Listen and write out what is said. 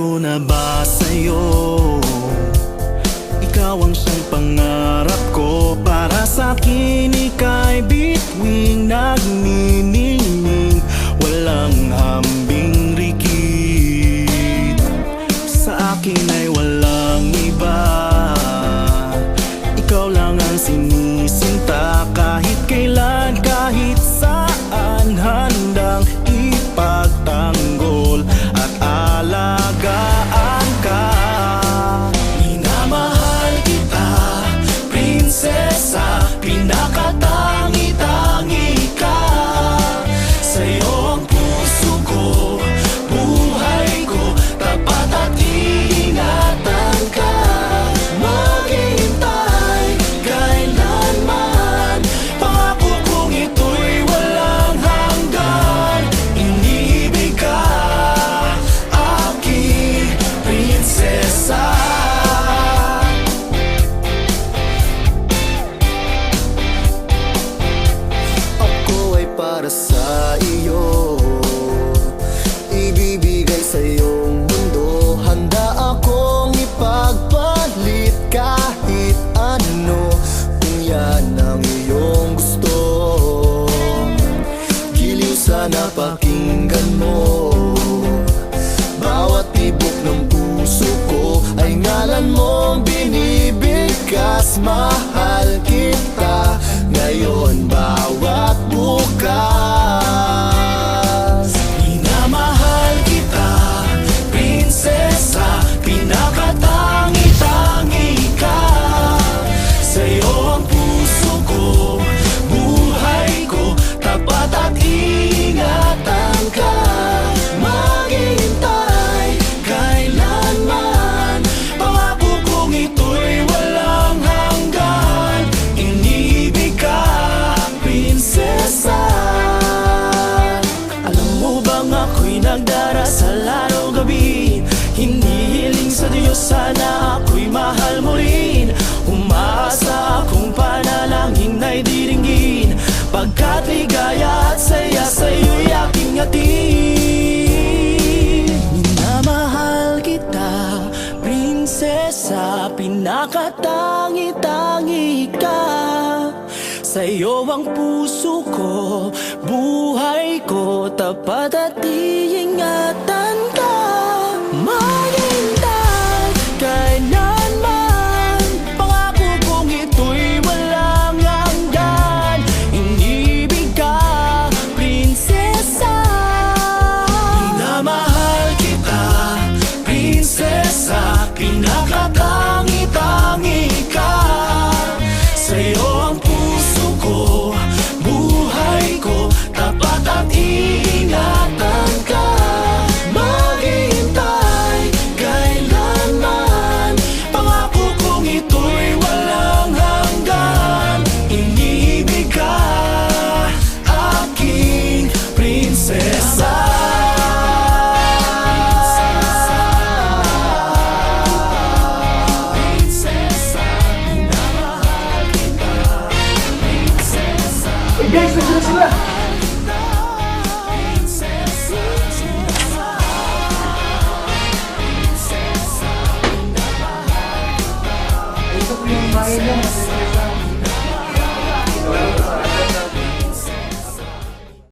ko na ba sa'yo? Ikaw ang siyang pangarap ko. Para sa'kin ika'y bituing nagniningning, walang hambing rikit. Sa akin ay walang iba, ikaw lang ang sinisinta. Kahit kailan, kahit saan, handang ipagtanggol at alagaan ka. Minamahal kita, prinsesa, pinakatangi-tangi ka. Sa'yo ang puso ko, buhay ko, tapat at iingatan ka. Maghihintay kailanman, pangako kong ito'y walang hanggan. Iniibig ka, aking prinsesa. Ako ay para sa iyo, ibibigay sa iyong mundo. Handa akong ipagpalit kahit ano, kung yan ang iyong gusto. Giliw sana pakinggan mo, bawat tibok ng puso ko ay ngalan mong binibigkas. Mahal kita ngayon, bawat bukas. Minamahal kita, prinsesa, pinakatangi-tangi ka. Sa'yo ang puso ko, buhay ko, tapat at iingatan ka. Maghihintay kailanman, pangako kong ito'y walang hanggan. Iniibig ka, prinsesa. Alam mo bang ako'y nagdarasal araw-gabi, hinihiling sa Diyos sana ako'y mahal mo rin. Umaasa akong panalangin na'y diringgin, pagkat ligaya at saya sa'yo'y aking atin. Minamahal kita, prinsesa, pinakatangi-tangi ka. Sa'yo ang puso ko, buhay ko, tapat at iingatan ka. Maghintay kailanman, pangako kong ito'y walang hanggan. Iniibig ka, prinsesa. Minamahal kita, prinsesa, pinakatangi-tangi ka. Sa'yo ang puso ko, buhay ko, tapat at iingatan ka. Maghihintay kailanman, pangako kong ito'y walang hanggan. Iniibig ka, aking prinsesa. Guys, nandiyan na sila! Ito po yung bahay niya,